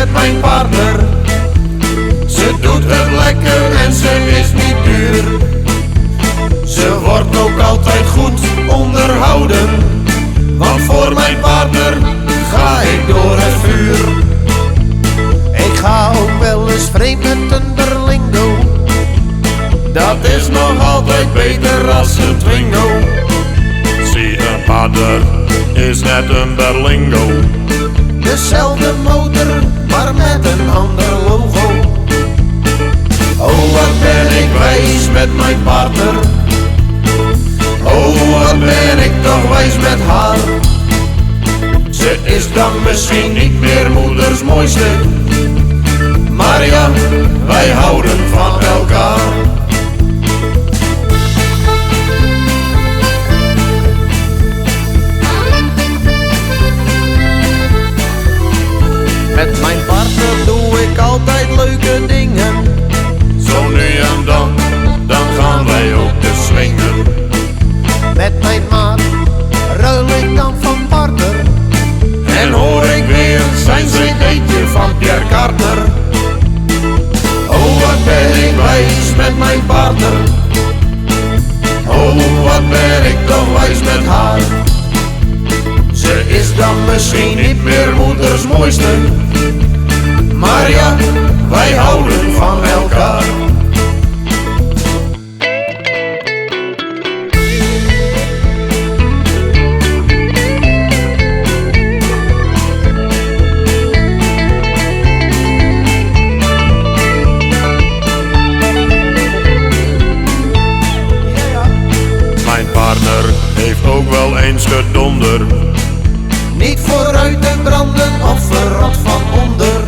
met mijn partner. Ze doet het lekker en ze is niet duur. Ze wordt ook altijd goed onderhouden, want voor mijn partner ga ik door het vuur. Ik ga ook wel eens vreemd met een berlingo. Dat is nog altijd beter als een Twingo. Zie, een partner is net een berlingo. Dezelfde motor, maar met een ander logo. Oh, wat ben ik wijs met mijn partner. Oh, wat ben ik toch wijs met haar. Ze is dan misschien niet meer moeders mooiste, maar ja, wij houden van elkaar. Met mijn partner doe ik altijd leuke dingen. Zo nu en dan gaan wij ook de swingen. Met mijn maat ruil ik dan van partner. En hoor ik weer zijn cd'tje van Pierre Carter. Oh, wat ben ik wijs met mijn partner. Oh, wat ben ik toch wijs met haar. Ze is dan misschien niet meer moeders mooiste, maar ja, wij houden van elkaar. Mijn partner heeft ook wel eens gedonder. Niet vooruit te branden of verrot van onder.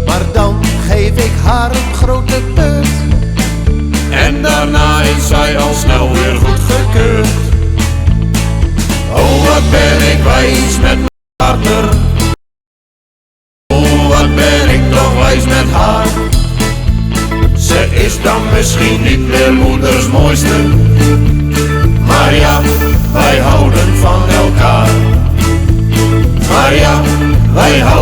Maar dan geef ik haar een grote put. En daarna is zij al snel weer goedgekeurd. Oh, wat ben ik wijs met mijn partner. Oh, wat ben ik toch wijs met haar. Ze is dan misschien niet meer moeders mooiste, maar ja, wij houden van elkaar. Maar ja, wij houden